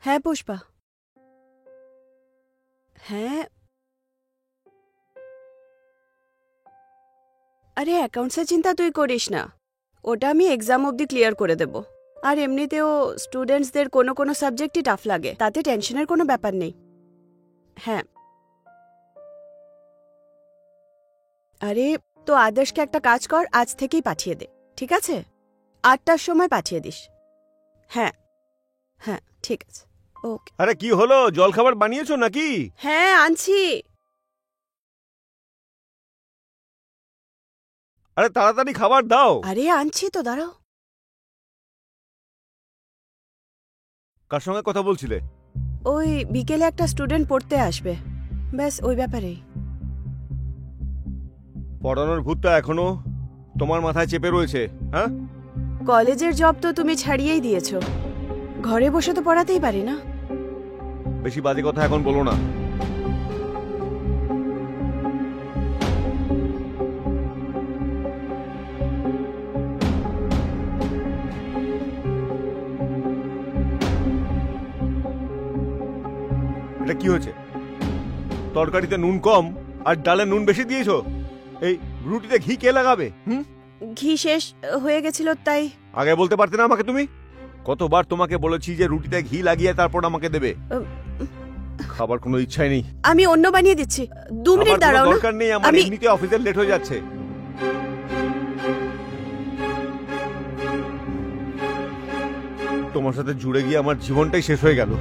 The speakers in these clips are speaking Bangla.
হ্যাঁ পুষ্পা, হ্যাঁ আরে অ্যাকাউন্টসের চিন্তা তুই করিস না, ওটা আমি এক্সাম অবধি ক্লিয়ার করে দেব। আর এমনিতেও স্টুডেন্টসদের কোনো কোনো সাবজেক্টই টাফ লাগে, তাতে টেনশনের কোনো ব্যাপার নেই। হ্যাঁ আরে তো আদর্শকে একটা কাজ কর, আজ থেকেই পাঠিয়ে দে, ঠিক আছে? ৮টার সময় পাঠিয়ে দিস। হ্যাঁ হ্যাঁ ঠিক আছে, ওকে। আরে কি হলো, জলখাবার বানিয়েছো নাকি? হ্যাঁ আনছি। আরে তাড়াতাড়ি খাবার দাও। আরে আনছি তো, দাঁড়াও। কার সঙ্গে কথা বলছিলে? ওই বিকেলে একটা স্টুডেন্ট পড়তে আসবে, ব্যাস ওই ব্যাপারেই। পড়ানোর ভূতটা এখনো তোমার মাথায় চেপে রয়েছে, হ্যাঁ? কলেজের জব তো তুমি ছাড়িয়েই দিয়েছো, ঘরে বসে তো পড়াতেই পারি না। বেশি বাজে কথা এখন বলো না। এটা কি হয়েছে? তরকারিতে নুন কম আর ডালে নুন বেশি দিয়েছো। এই রুটিতে ঘি কে লাগাবে? ঘি শেষ হয়ে গেছিল তাই। আগে বলতে পারতে না আমাকে তুমি? কতবার তোমাকে বলেছি যে রুটিতে ঘি লাগিয়ে তারপর আমাকে দেবে। খাবার কোনো ইচ্ছাই নেই। আমি অন্য বানিয়ে দিচ্ছি, 2 মিনিট দাঁড়াও না। দরকার নেই, আমার এমনিতে অফিসে লেট হয়ে যাচ্ছে। তোমার সাথে জুড়ে গিয়ে আমার জীবনটাই শেষ হয়ে গেল।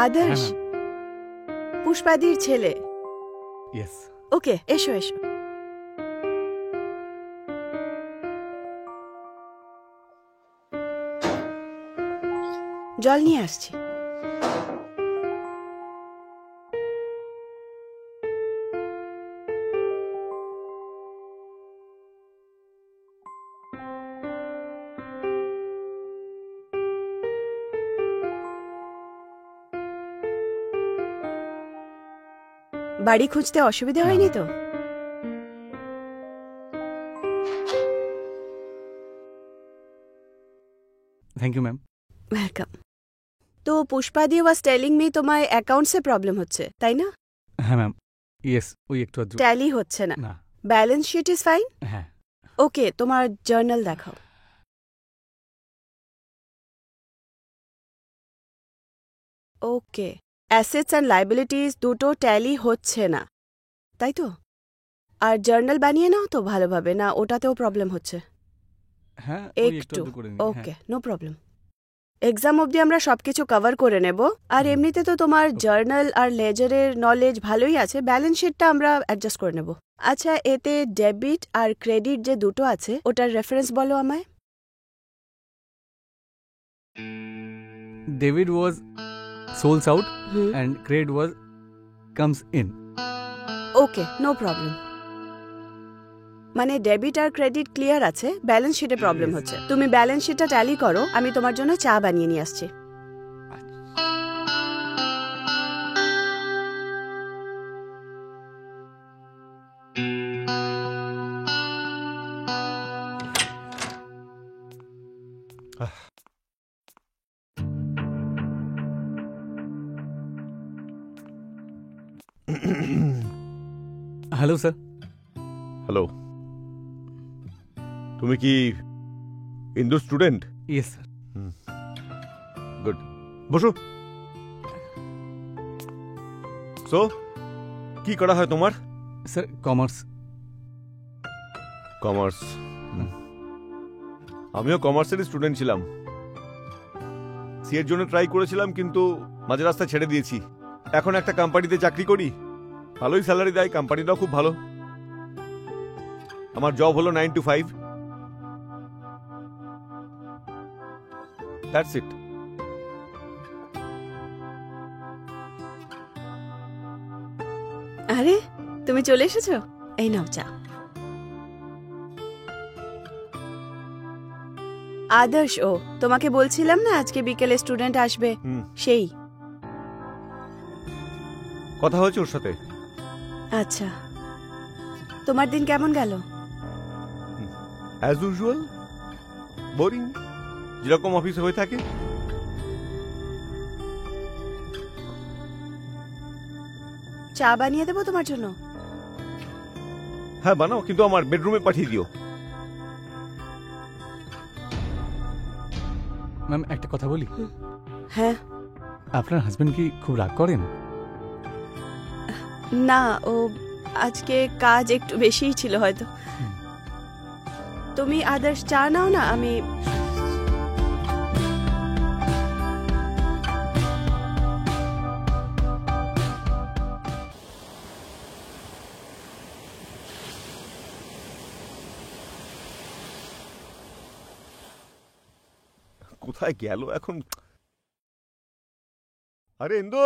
আদর্শ পুষ্পাদির ছেলে। ইয়েস। ওকে এসো এসো। জল নিয়ে আসছি। বাড়ি খুঁজতে অসুবিধা হয়নি তো? Thank you ma'am. ওয়েলকাম। তো পুষ্পাদি ওয়াজ টেলিং মি তোমার অ্যাকাউন্টসে প্রবলেম হচ্ছে, তাই না? হ্যাঁ ম্যাম, ইয়েস, ওই একটু ট্যালি হচ্ছে না। না। Balance sheet is fine. হ্যাঁ। ওকে, তোমার জার্নাল দেখাও। ওকে, অ্যাসেটস অ্যান্ড লায়াবিলিটিস দুটো ট্যালি হচ্ছে না, তাই তো? আর জার্নাল বানিয়ে নাও তো ভালোভাবে, না ওটাতেও প্রবলেম হচ্ছে? হ্যাঁ একটু। ওকে, নো প্রবলেম। এক্সাম অবধি আমরা সবকিছু কভার করে নেব। আর এমনিতে তো তোমার জার্নাল আর লেজারের নলেজ ভালোই আছে, ব্যালেন্স শিটটা আমরা অ্যাডজাস্ট করে নেব। আচ্ছা, এতে ডেবিট আর ক্রেডিট যে দুটো আছে ওটার রেফারেন্স বলো আমায়। Debit was souls out and credit was comes in. Okay, no problem. মানে ডেবিট আর ক্রেডিট ক্লিয়ার আছে, ব্যালেন্স শিটে প্রবলেম হচ্ছে। তুমি ব্যালেন্স শিটটা ট্যালি করো, আমি তোমার জন্য চা বানিয়ে নিয়ে আসছি। Hello sir. হ্যালো, তুমি কি ইন্দু স্টুডেন্ট? Yes sir. গুড, বসো। সো কি করা হয় তোমার? Sir commerce. কমার্স। আমিও কমার্সের স্টুডেন্ট ছিলাম, সিএর জন্য ট্রাই করেছিলাম কিন্তু মাঝে রাস্তা ছেড়ে দিয়েছি। এখন একটা কোম্পানিতে চাকরি করি, ভালোই স্যালারি দেয়, কোম্পানিটাও খুব ভালো। আমার জব হলো 9 to 5। That's it. আরে তুমি চলে এসেছো, এই নাও চা। আদর্শ, ও তোমাকে বলছিলাম না আজকে বিকেলে স্টুডেন্ট আসবে, সেই। কথা হয়েছে ওর সাথে। আচ্ছা, তোমার দিন কেমন গেল? অ্যাজ ইউজুয়াল, বোরিং, যেরকম অফিসে হয়ে থাকে। চা বানিয়ে দেবো তোমার জন্য? হ্যাঁ বানাও, কিন্তু আমার বেডরুমে পাঠিয়ে দিও। ম্যাম একটা কথা বলি। হ্যাঁ। আপনার হাজবেন্ড কি খুব রাগ করেন? না, ও আজকে কাজ একটু বেশিই ছিল হয়তো। তুমি আদর্শ চা নাও না, আমি কোথায় গেল এখন? আরে ইন্দু,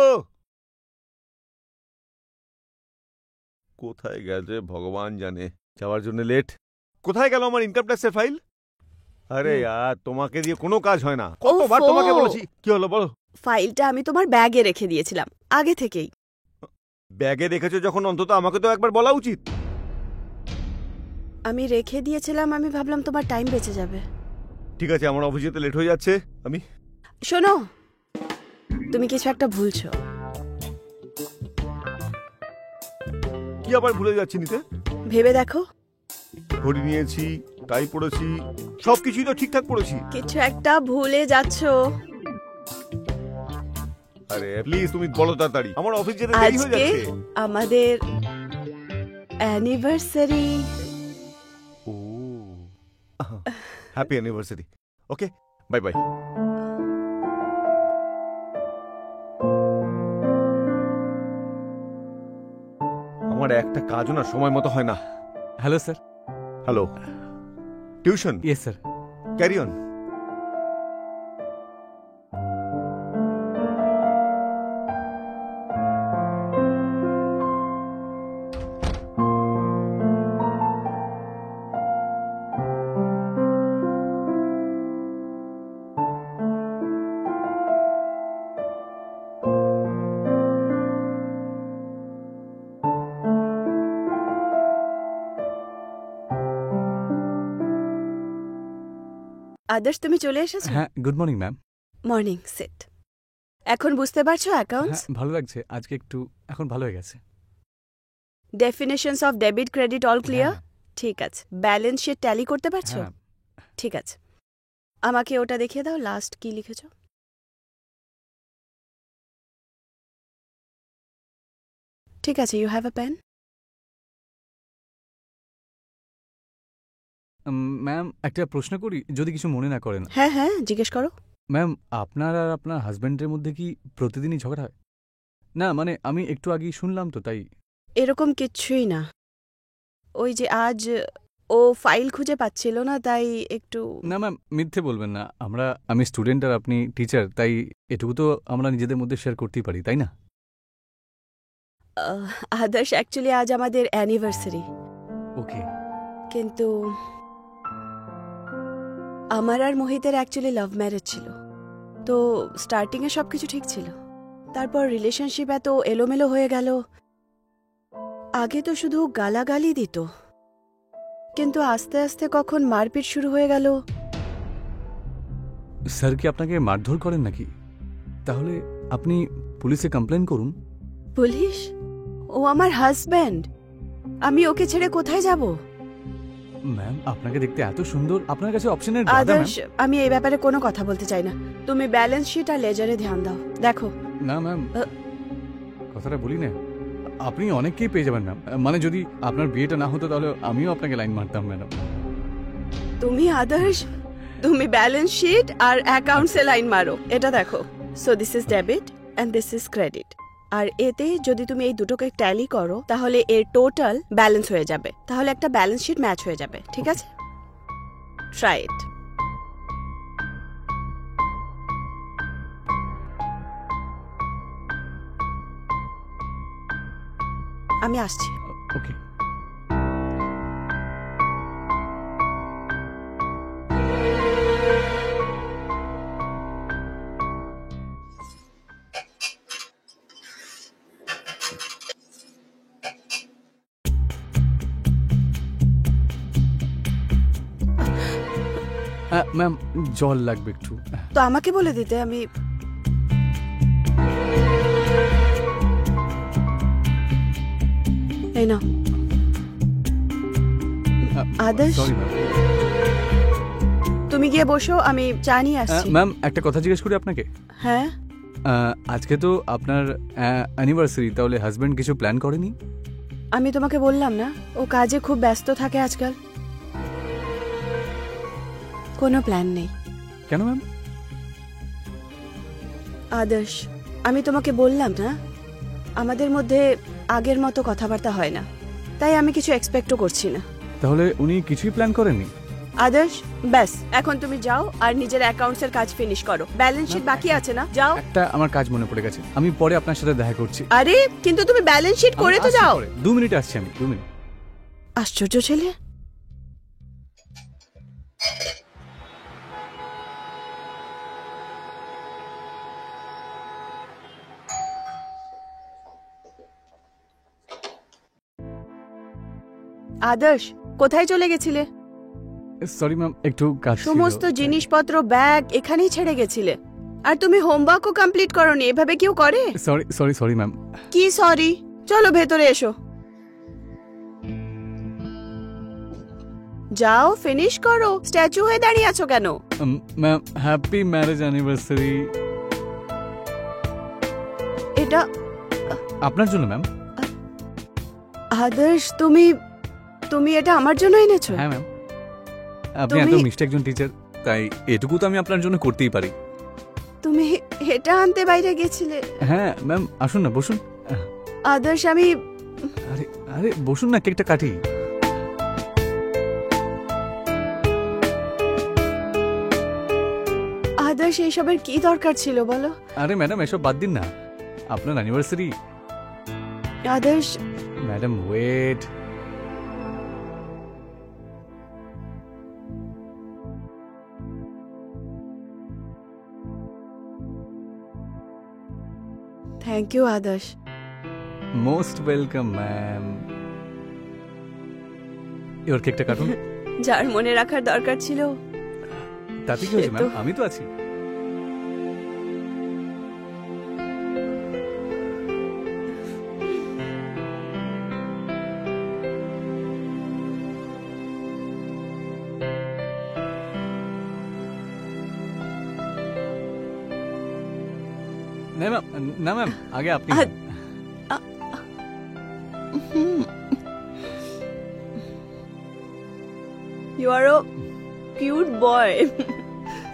কোথায় গেছে ভগবান জানে। যাওয়ার জন্য লেট। কোথায় গেল আমার ইনকাম ট্যাক্সের ফাইল? আরে यार, তোমাকে দিয়ে কোনো কাজ হয় না। কতবার ওফো! তোমাকে বলেছি। কি হলো বলো? ফাইলটা আমি তোমার ব্যাগে রেখে দিয়েছিলাম আগে থেকেই। ব্যাগে রেখেছো যখন, অন্তত আমাকে তো একবার বলা উচিত। আমি রেখে দিয়েছিলাম, আমি ভাবলাম তোমার টাইম বেঁচে যাবে। ঠিক আছে, আমার অফিস যেতে লেট হয়ে যাচ্ছে। আমি শোনো, তুমি কিছু একটা ভুলছো। কি আবার ভুলে যাচ্ছি নিতে? ভেবে দেখো। ঘড়ি নিয়েছি, টাই পড়েছি, সবকিছুই তো ঠিকঠাক পড়েছি। কিছু একটা ভুলে যাচ্ছো। আরে প্লিজ তুমি বলো তাড়াতাড়ি, আমার অফিস যেতে দেরি হয়ে আজকে যাচ্ছে। আমাদের অ্যানিভার্সারি। ও, happy anniversary. Okay, bye bye. আমার একটা কাজও না সময় মতো হয় না। Hello sir. Hello, tuition? Yes sir. Carry on. Adarsh, তুমি চলে এসেছো? হ্যাঁ, good morning ma'am. Morning, sit. এখন বুঝতে পারছো অ্যাকাউন্টস? হ্যাঁ, ভালো লাগছে আজকে একটু, এখন ভালো হয়ে গেছে। Definitions of debit credit all clear? ঠিক আছে। ব্যালেন্স শিট ট্যালি করতে পারছো? হ্যাঁ। ঠিক আছে, আমাকে ওটা দেখিয়ে দাও, লাস্ট কি লিখেছো। ঠিক আছে, you have a pen? Ma'am একটা প্রশ্ন করি, যদি কিছু মনে না করেন। হ্যাঁ হ্যাঁ, জিজ্ঞেস করো। ম্যাম আপনার আর আপনার হাজব্যান্ডের মধ্যে কি প্রতিদিনই ঝগড়া হয়? না মানে আমি একটু আগেই শুনলাম তো তাই। এরকম কিচ্ছুই না, ওই যে আজ ও ফাইল খুঁজে পাচ্ছিল না তাই একটু। না ম্যাম মিথ্যে বলবেন না, আমি স্টুডেন্ট আর আপনি টিচার, তাই এটুকু তো আমরা নিজেদের মধ্যে শেয়ার করতেই পারি, তাই না? আদর্শ, অ্যাকচুয়ালি আজ আমাদের অ্যানিভার্সারি, ওকে। কিন্তু আমার আর মোহিতের অ্যাকচুয়ালি লাভ ম্যারেজ ছিল। তো স্টার্টিংয়ে সব কিছু ঠিক ছিল, তারপর রিলেশনশিপ এত এলোমেলো হয়ে গেল। আগে তো শুধু গালাগালি দিত, কিন্তু আস্তে আস্তে কখন মারপিট শুরু হয়ে গেল। স্যার কি আপনাকে মারধর করেন নাকি? তাহলে আপনি পুলিশে কমপ্লেন করুন। পুলিশ? ও আমার হাজব্যান্ড, আমি ওকে ছেড়ে কোথায় যাব? ম্যাম আপনাকে দেখতে এত সুন্দর, আপনার কাছে অপশনের গাদা ম্যাম। আদর্শ, আমি এই ব্যাপারে কোনো কথা বলতে চাই না। তুমি ব্যালেন্স শিট আর লেজারে ধ্যান দাও। দেখো, না ম্যাম, কথাটা বলি না, আপনি অনেককেই পেয়ে যাবেন ম্যাম। মানে যদি আপনার বিয়েটা না হতো তাহলে আমিও আপনাকে লাইন মারতাম ম্যাডাম। তুমি আদর্শ, তুমি ব্যালেন্স শিট আর অ্যাকাউন্টসে লাইন মারো। এটা দেখো, so this is debit and this is credit. আর এতে যদি তুমি এই দুটোকে ট্যালি করো তাহলে এর টোটাল ব্যালেন্স হয়ে যাবে, তাহলে একটা ব্যালেন্স শিট ম্যাচ হয়ে যাবে। ঠিক আছে, ট্রাই ইট। আমি আসছি। ওকে। ম্যাম জল লাগবে একটু। তো আমাকে বলে দিতে, আমি এই নাও। আদর্শ, সরি ম্যাম। তুমি গিয়ে বসো, আমি চা নিয়ে আসছি। ম্যাম একটা কথা জিজ্ঞেস করি আপনাকে। হ্যাঁ, আজকে তো আপনার অ্যানিভার্সারি, তাহলে হাজবেন্ড কিছু প্ল্যান করেনি? আমি তোমাকে বললাম না, ও কাজে খুব ব্যস্ত থাকে আজকাল, কোনো প্ল্যান নেই। কেন ম্যাম? আদর্শ, আমি তোমাকে বললাম না, আমাদের মধ্যে আগের মতো কথাবার্তা হয় না, তাই আমি কিছু এক্সপেক্টও করছি না। তাহলে উনি কিছুই প্ল্যান করেননি? আদর্শ, ব্যাস এখন তুমি যাও আর নিজের অ্যাকাউন্টস এর কাজ ফিনিশ করো। ব্যালেন্স শিট বাকি আছে না, যাও। একটা আমার কাজ মনে পড়ে গেছে, আমি পরে আপনার সাথে দেখা করছি। আরে কিন্তু তুমি ব্যালেন্স শিট করে তো যাও। 2 মিনিটে আসছি আমি, 2 মিনিট। আশ্চর্য ছেলে। আদর্শ, কোথায় চলে গেছিলে? সরি ম্যাম, একটু কাজ ছিল। সমস্ত জিনিসপত্র ব্যাগ এখানেই ছেড়ে গেছিলে, আর তুমি হোমওয়ার্কও কমপ্লিট করোনি। এভাবে কেউ করে? Sorry sorry sorry ma'am. কি সরি? চলো ভেতরে এসো, যাও ফিনিশ করো। স্ট্যাচু হয়ে দাঁড়িয়ে আছো কেন? Ma'am happy marriage anniversary. এটা আপনার জন্য ম্যাম। আদর্শ, তুমি তুমি এটা আমার জন্য এনেছো? হ্যাঁ ম্যাম, আপনি এত মিষ্টি একজন টিচার, তাই এটুকু তো আমি আপনার জন্য করতেই পারি। তুমি এটা আনতে বাইরে গেছিলে? হ্যাঁ ম্যাম, আসুন না, বসুন। আদর্শ, আমি আরে আরে বসুন না, কেকটা কাটি। আদর্শ, এইসবের কি দরকার ছিল বলো? আরে ম্যাডাম এসব বাদ দিন না, আপনার অ্যানিভার্সারি। আদর্শ, ম্যাডাম ওয়েট। থ্যাংক ইউ আদর্শ। Most welcome ma'am. এবার কেকটা কাটুন। যার মনে রাখার দরকার ছিল। তাতে কি হয়েছে ম্যাম, আমি তো আছি। না ম্যাম, না ম্যাম, আগে আপনি। You are a cute boy.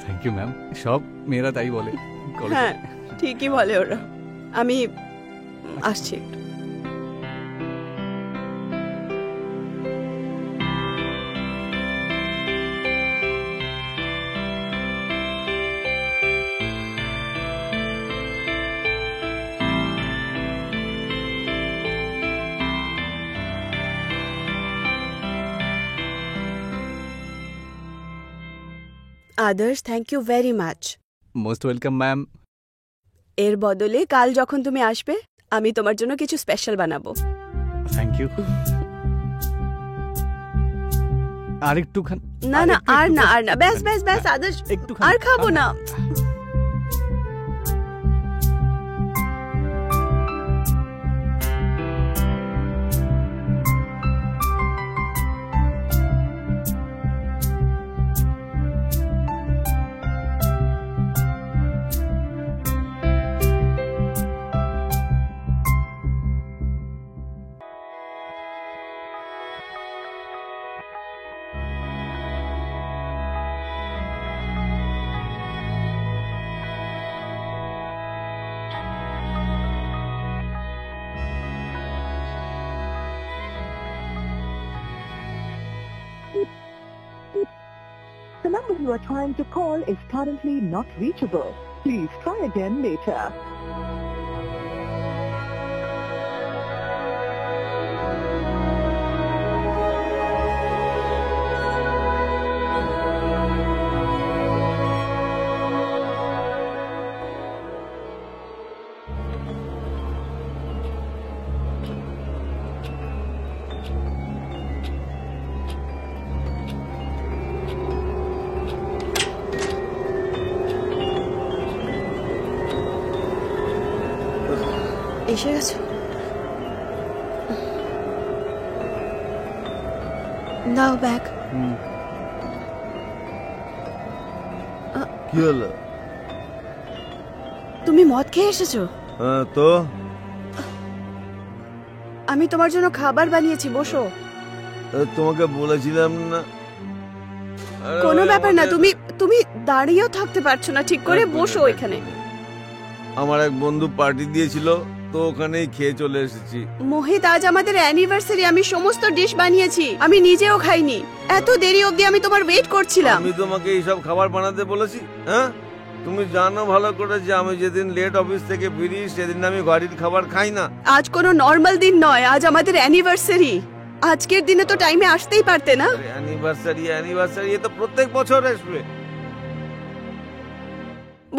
Thank you ma'am, সব মেয়েরা তাই বলে। হ্যাঁ ঠিকই বলে ওরা। আমি আসছি। Adarsh, thank you very much. Most welcome ma'am. এর বদলে কাল যখন তুমি আসবে আমি তোমার জন্য কিছু স্পেশাল বানাবো। Thank you. আর একটু খান। না না, আর না, আর না, ব্যাস ব্যাস ব্যাস আদর্শ, একটু আর খাবো না। you are trying to call is currently not reachable. Please try again later. এসে গেছো? দাও ব্যাগ। কি হলো? তুমি মদ খেয়ে এসেছো? তো আমি তোমার জন্য খাবার বানিয়েছি, বসো। তোমাকে বলেছিলাম না? কোনো ব্যাপার না, তুমি তুমি দাঁড়িয়েও থাকতে পারছো না ঠিক করে, বসো এখানে। আমার এক বন্ধু পার্টি দিয়েছিল, তো ওখানেই খেয়ে চলে এসেছি। মোহিত, আজ আমাদের অ্যানিভার্সারি, আমি সমস্ত ডিশ বানিয়েছি, আমি নিজেও খাইনি। এত দেরি অবধি আমি তোমার ওয়েট করছিলাম। আমি তোমাকে এইসব খাবার বানাতে বলেছি? হ্যাঁ, তুমি জানো ভালো করে যে আমি যেদিন লেট অফিস থেকে ফিরি সেদিন আমি বাড়ির খাবার খাই না। আজ কোনো নর্মাল দিন নয়, আজ আমাদের অ্যানিভার্সারি। আজকের দিনে তো টাইমে আসতেই পারতে না। অ্যানিভার্সারি অ্যানিভার্সারি এ তো প্রত্যেক বছর আসবে।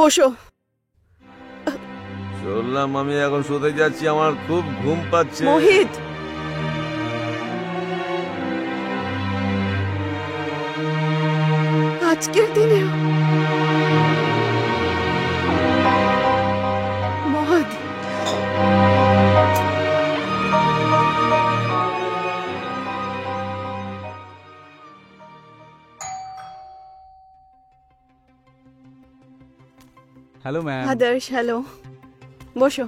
বসো। চললাম, আমি এখন শুতে যাচ্ছি, আমার খুব ঘুম পাচ্ছে। মোহিত, আজকের দিনে মোহিত, হ্যালো ম্যাম। আদর্শ, হ্যালো, বসো।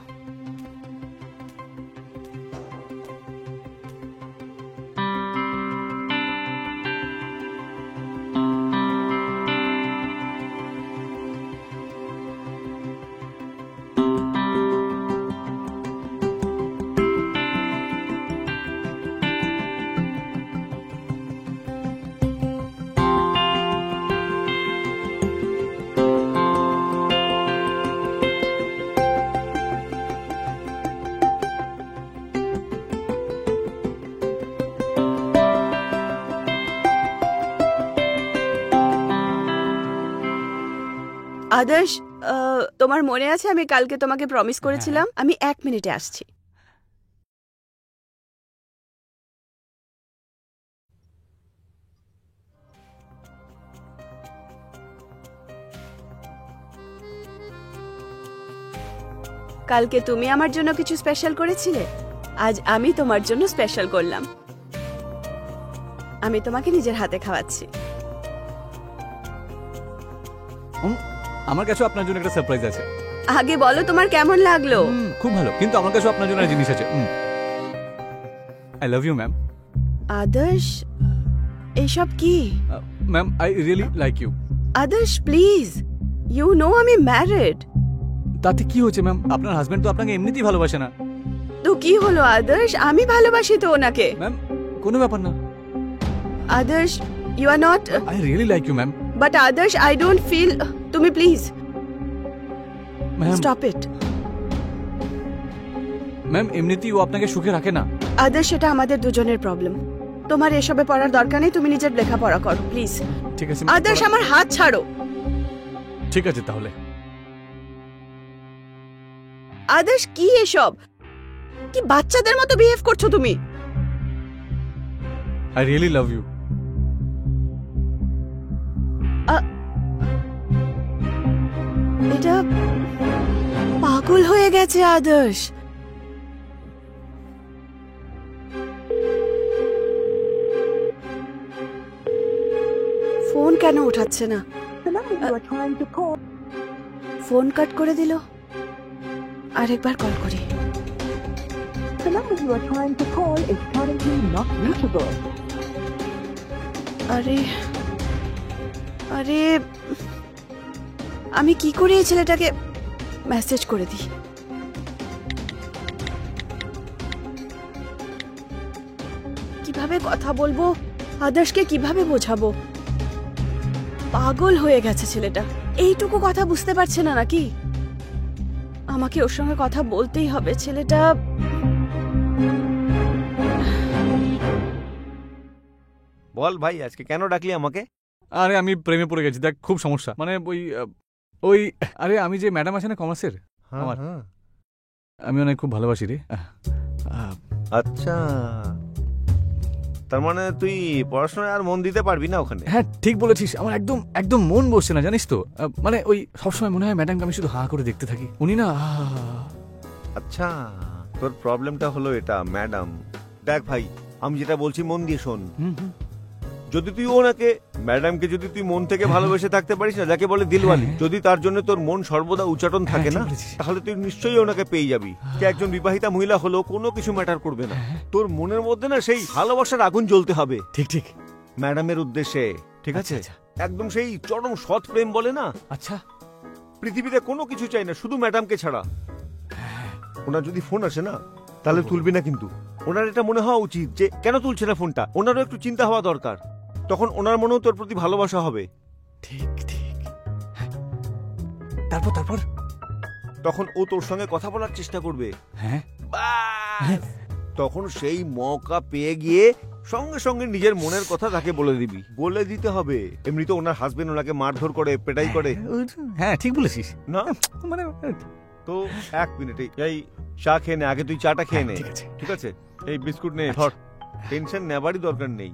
আদর্শ, তোমার মনে আছে আমি কালকে তোমাকে প্রমিস করেছিলাম? আমি 1 মিনিটে আসছি। কালকে তুমি আমার জন্য কিছু স্পেশাল করেছিলে, আজ আমি তোমার জন্য স্পেশাল করলাম। আমি তোমাকে নিজের হাতে খাওয়াচ্ছি। আমার কাছে আপনার জন্য একটা সারপ্রাইজ আছে। আগে বলো তোমার কেমন লাগলো? খুব ভালো, কিন্তু আমার কাছে আপনার জন্য একটা জিনিস আছে। I love you ma'am. Adarsh, এইসব কি? Ma'am, I really like you. Adarsh please, you know আমি ম্যারিড। তাতে কি হচ্ছে ম্যাম? আপনার হাজবেন্ড তো আপনাকে এমনিতেই ভালোবাসে না। তো কি হলো আদর্শ, আমি ভালোবাসি তো ওনাকে। ম্যাম, কোনো ব্যাপার না। Adarsh, you are not. I really like you ma'am. But Adarsh, I don't feel. তুমি please ma'am, stop it. Ma'am, এমনিতেই ও আপনাকে সুখে রাখে না। আদর্শ, এটা আমাদের দুজনের প্রবলেম। তোমার এসবে পড়ার দরকার নেই, তুমি নিজের লেখাপড়া করো প্লিজ। ঠিক আছে আদর্শ, আমার হাত ছাড়ো। ঠিক আছে তাহলে। আদর্শ, কি এসব? কি বাচ্চাদের মতো বিহেভ করছো তুমি? I really love you. এটা পাগল হয়ে গেছে আদর্শ। ফোন কেন উঠাচ্ছে না? The number you are trying to call. Phone cut করে দিল। আরেকবার কল করি। The number you are trying to call is currently not reachable. আরে আরে, আমি কি করে এই ছেলেটাকে মেসেজ করে দিই? কিভাবে কথা বলবো? আদর্শকে কিভাবে বোঝাবো? পাগল হয়ে গেছে ছেলেটা, এইটুকু কথা বুঝতে পারছে না নাকি? আমাকে ওর সঙ্গে কথা বলতেই হবে। ছেলেটা বল ভাই, আজকে কেন ডাকলি আমাকে? আরে আমি প্রেমে পড়ে গেছি, দেখ খুব সমস্যা। মানে ওই আরে আমি যে ম্যাডাম আছে না কমার্সের, আমার আমি অনেক খুব ভালোবাসি রে। আচ্ছা, তার মানে তুই পড়াশোনায় আর মন দিতে পারবি না ওখানে? হ্যাঁ ঠিক বলেছিস, আমার একদম একদম মন বসছে না জানিস তো। মানে ওই সবসময় মনে হয় ম্যাডামকে আমি শুধু হাঁ করে দেখতে থাকি, উনি না। আচ্ছা, তোর প্রবলেমটা হলো এটা ম্যাডাম। দেখ ভাই, আমি যেটা বলছি মন দিয়ে শোন। যদি তুই ওনাকে ম্যাডামকে যদি তুই মন থেকে ভালোবেসে থাকতে পারিস না, যাকে বলে দিলওয়ালি, যদি তার জন্য তোর মন সর্বদা উচ্চাটন থাকে না, তাহলে তুই নিশ্চয়ই ওনাকে পেয়ে যাবি। কে একজন বিবাহিতা মহিলা হলো কোনো কিছু ম্যাটার করবে না, তোর মনের মধ্যে না সেই ভালোবাসার আগুন জ্বলতে হবে। ঠিক ঠিক, ম্যাডামের উদ্দেশ্যে, ঠিক আছে? একদম সেই চরম সৎ প্রেম বলে না। আচ্ছা, পৃথিবীতে কোনো কিছু চাই না, শুধু ম্যাডামকে ছাড়া। ওনার যদি ফোন আসে না, তাহলে তুলবি না কিন্তু। ওনার এটা মনে হওয়া উচিত যে কেন তুলছে না ফোনটা, ওনারও একটু চিন্তা হওয়া দরকার। তখন ওনার মনেও তোর প্রতি ভালোবাসা হবে। ঠিক ঠিক। তারপর তারপর তখন ও তোর সঙ্গে কথা বলার চেষ্টা করবে। হ্যাঁ, ব্যাস! তখন সেই মৌকা পেয়ে গিয়ে সঙ্গে সঙ্গে নিজের মনের কথা তাকে বলে দিবি। বলে দিতে হবে। এমনি তো ওনার হাজবেন্ড ওনাকে মারধর করে, পেটাই করে। হ্যাঁ ঠিক বলেছিস না মানে তো 1 মিনিট, এই চা খেয়ে নে। আগে তুই চাটা খেয়ে নে, ঠিক আছে। ঠিক আছে? এই বিস্কুট নে, ধর। টেনশন নেবারই দরকার নেই,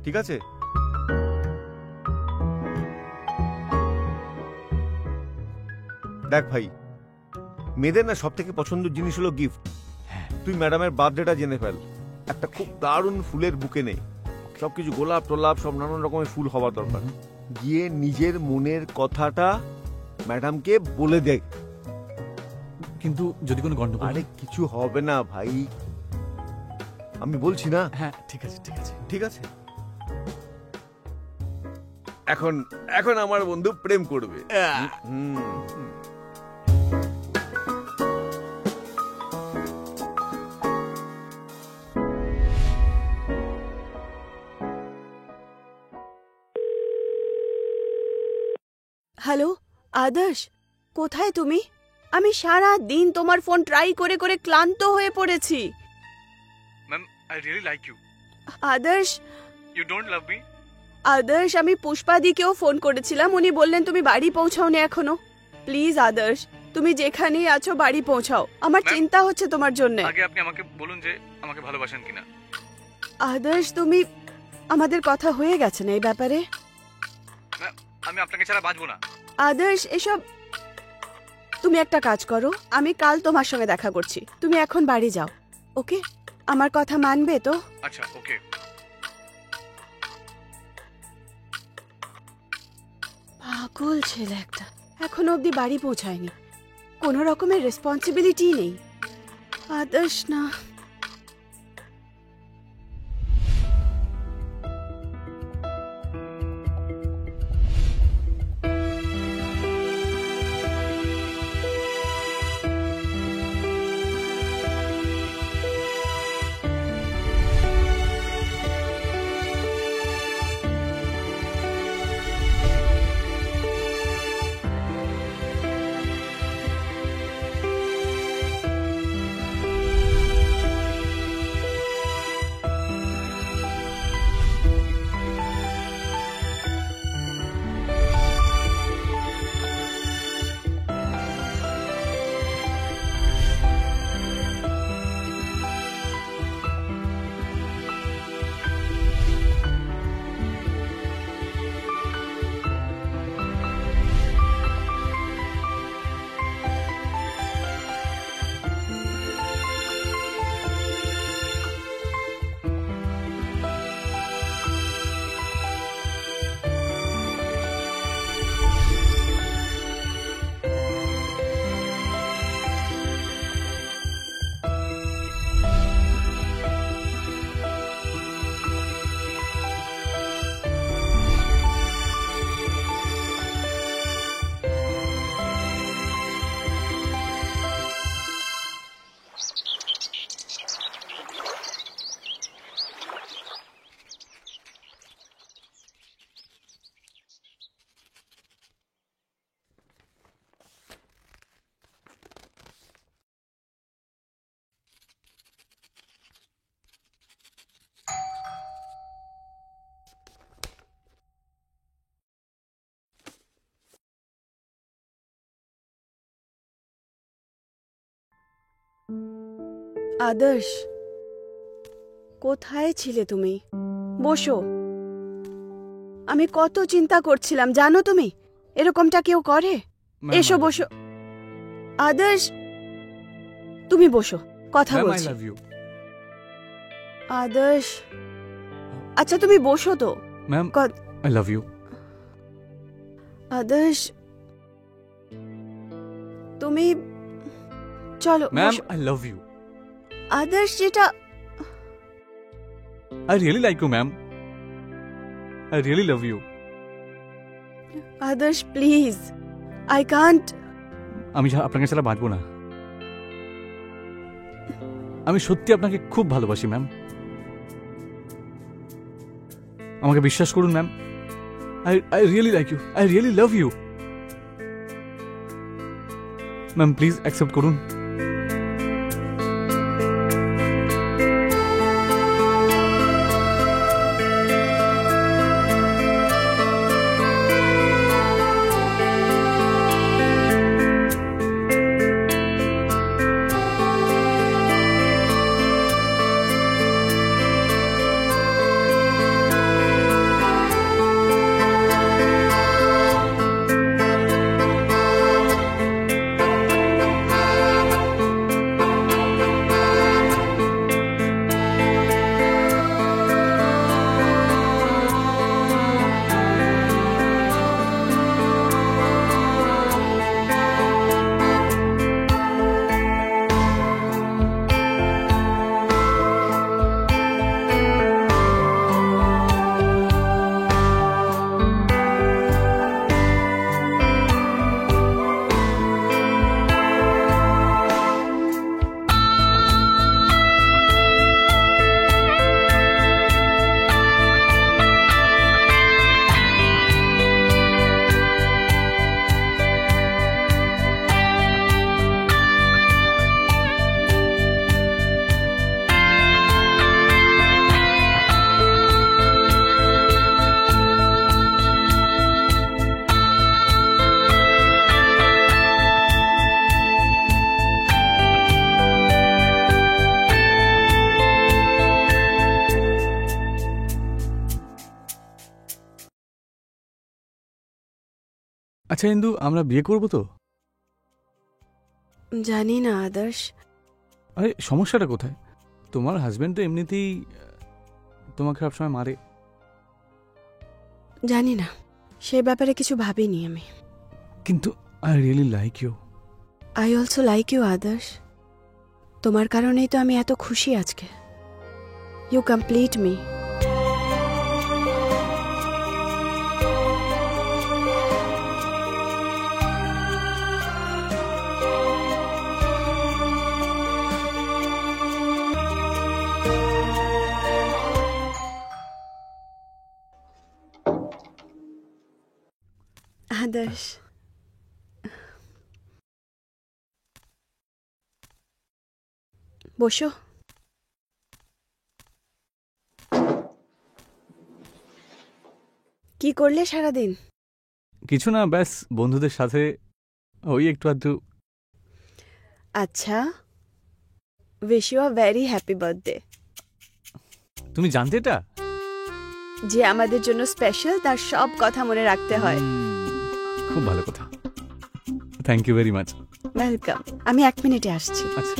ঠিক আছে? দেখ ভাই, মেয়েদের না সব থেকে পছন্দের জিনিস হলো গিফট। তুই ম্যাডামের বার্থডেটা জেনে ফেল, একটা খুব দারুণ ফুলের বুকে নে। সবকিছু গোলাপ টোলাপ সব নানান রকমের ফুল হওয়ার দরকার। গিয়ে নিজের মনের কথাটা ম্যাডামকে বলে দেখ। কিন্তু যদি কোনো গন্ডগোল? আরে কিছু হবে না ভাই, আমি বলছি না। হ্যাঁ ঠিক আছে ঠিক আছে ঠিক আছে। এখন এখন আমার বন্ধু প্রেম করবে। হ্যালো আদর্শ, কোথায় তুমি? আমি সারা দিন তোমার ফোন ট্রাই করে করে ক্লান্ত হয়ে পড়েছি। Ma'am, I really like you. Adarsh, you don't love me? Adarsh, আমি পুষ্পাদিকেও ফোন করেছিলাম, উনি বললেন তুমি বাড়ি পৌঁছাওনি এখনো। প্লিজ আদর্শ, তুমি যেখানেই আছো বাড়ি পৌঁছাও, আমার চিন্তা হচ্ছে তোমার জন্য। আগে আপনি আমাকে বলুন যে আমাকে ভালোবাসেন কিনা। আদর্শ, তুমি, আমাদের কথা হয়ে গেছে না এই ব্যাপারে? আমি আপনাকে ছাড়া বাঁচবো না। আদর্শ, এসব তুমি একটা কাজ করো, আমি কাল তোমার সঙ্গে দেখা করছি, তুমি এখন বাড়ি যাও, ওকে? আমার কথা মানবে তো? আচ্ছা ওকে। পাগল ছেলে একটা, এখনো অবধি বাড়ি পৌঁছায়নি, কোনো রকমের রেসপন্সিবিলিটি নেই। আদর্শ না, আদর্শ, কোথায় ছিলে তুমি? বসো। আমি কত চিন্তা করছিলাম জানো তুমি, এরকমটা কেউ করে? ম্যাম, এসো I love বসো। you. আদর্শ, তুমি বসো, কথা ম্যাম, I বলছি। love you. আদর্শ, আচ্ছা তুমি বসো তো। Ma'am, I love you. আদর্শ, তুমি চলো ম্যাম, বসো। I love you. আদর্শ, যেটা I really like you, ma'am. I really love you. আদর্শ প্লিজ, আই কান্ট। আমি আপনাকে ছাড়া বাঁচবো না। আমি সত্যি আপনাকে খুব ভালোবাসি ম্যাম। আমাকে বিশ্বাস করুন ma'am. I really like you. I really love you. Ma'am please accept করুন। আচ্ছা ইন্দু, আমরা বিয়ে করব তো? জানি না আদর্শ। আরে সমস্যাটা কোথায়? তোমার হাজবেন্ড তো এমনিতেই তোমাকে সবসময় মারে। জানি না, সে ব্যাপারে কিছু ভাবিনি আমি। কিন্তু I really like you. I also like you Adarsh. তোমার কারণেই তো আমি এত খুশি আজকে। You complete me. আদর্শ, বসো। কি করলে সারাদিন? কিছু না, ব্যাস বন্ধুদের সাথে ওই একটু আধটু। আচ্ছা, wish you a very happy birthday. তুমি জানতে এটা? যে আমাদের জন্য স্পেশাল, তার সব কথা মনে রাখতে হয়। খুব ভালো কথা। Thank you very much. Welcome. আমি 1 মিনিটে আসছি। আচ্ছা।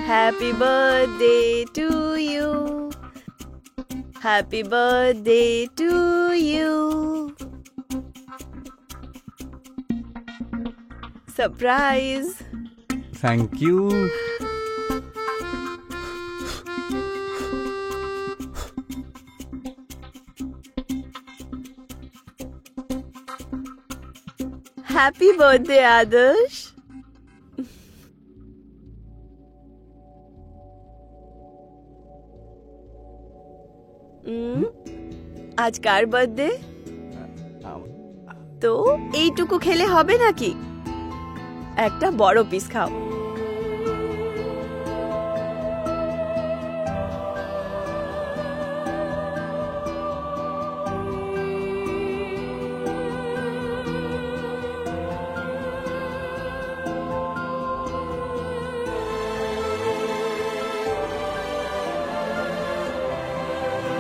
Happy birthday to you, happy birthday to you. Surprise. Thank you. Happy birthday Adarsh. আজ কার বার্থডে? তো এইটুকু খেলে হবে নাকি? একটা বড় পিস খাও।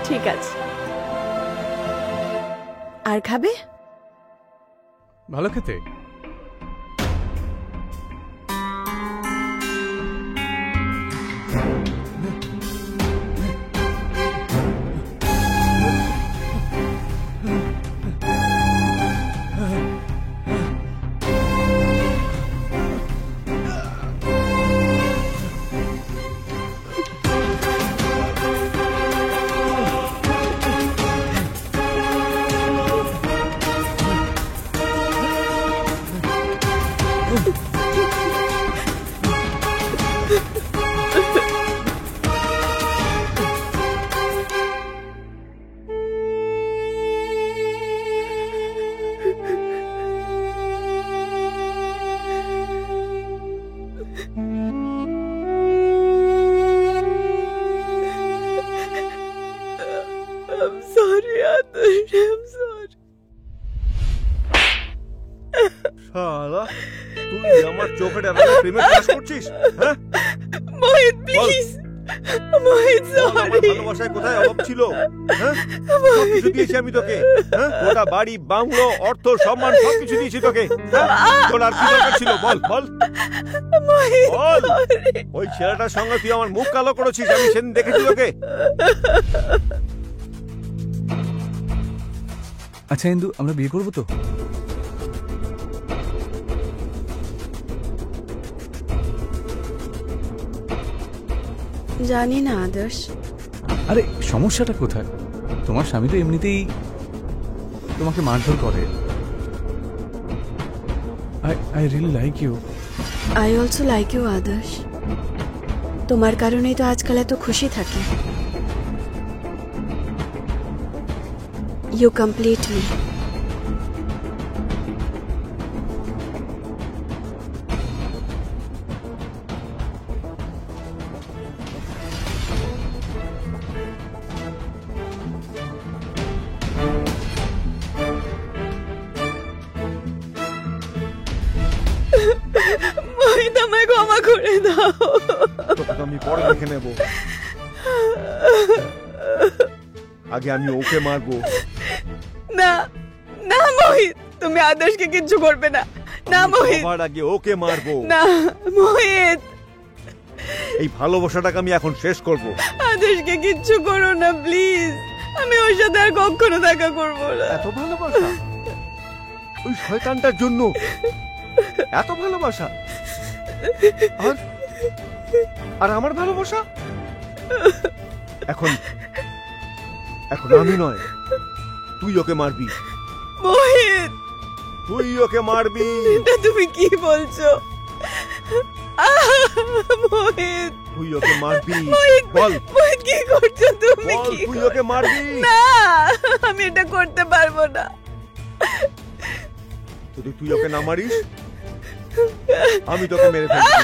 ঠিক আছে। আর খাবে? ভালো খেতে। I'm sorry, Adarsh. I'm sorry. শালা তুই আমার চোখে ডালে প্রেমে চাষ করছিস? হ্যাঁ মোহিত, প্লিজ। মোহিত, বল, আমার সরি। ভালোবাসায় কোথায় অভাব ছিল? হ্যাঁ সবকিছু দিয়েছি আমি তোকে। হ্যাঁ গোটা বাড়ি, বাংলো, অর্থ, সম্মান সবকিছু দিয়েছি তোকে। হ্যাঁ? তোর আর কি দরকার ছিল বল বল মোহিত, বল। sorry। ওই ছেলেটার সঙ্গে তুই আমার মুখ কালো করেছিস, আমি সেদিন দেখেছি তোকে। আচ্ছা ইন্দু, আমরা বিয়ে করবো তো? জানি না আদর্শ। আরে সমস্যাটা কোথায়? তোমার স্বামী তো এমনিতেই তোমাকে মারধর করে। I really like you. I also like you Adarsh. তোমার কারণেই তো আজকাল এত খুশি থাকি। You complete me. মোহিত, আমায় ক্ষমা করে দাও। তোকে তো আমি পরে দেখে নেব। আগে আমি ওকে মারবো। না না মোহিত, তুমি আদর্শকে কিচ্ছু করবে না। না মোহিত, সবার আগে ওকে মারবো। না মোহিত, এই ভালোবাসাটাকে আমি এখন শেষ করব। আদর্শকে কিচ্ছু করো না প্লিজ। আমি ওর সাথে আর কখনো দেখা করবো না। এত ভালোবাসা ওই শয়তানটার জন্য? এত ভালোবাসা? আর আর আমার ভালোবাসা? এখন এখন আমি নয়, তুই ওকে মারবি। মোহিত, তুই ওকে মারবি। এটা তুমি কি বলছো? মোহিত, তুই ওকে মারবি। মোহিত, বল মোহিত, কি করছো তুমি? বল কি তুই করছো? ওকে মারবি। না, আমি এটা করতে পারবো না। যদি তুই ওকে না মারিস আমি তোকে মেরে ফেলবো।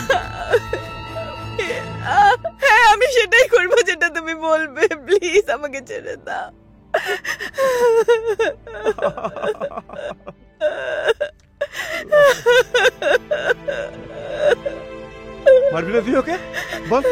হ্যাঁ, আমি সেটাই করবো যেটা তুমি বলবে। প্লিজ আমাকে ছেড়ে দাও। মারবি না তুই ওকে? বল।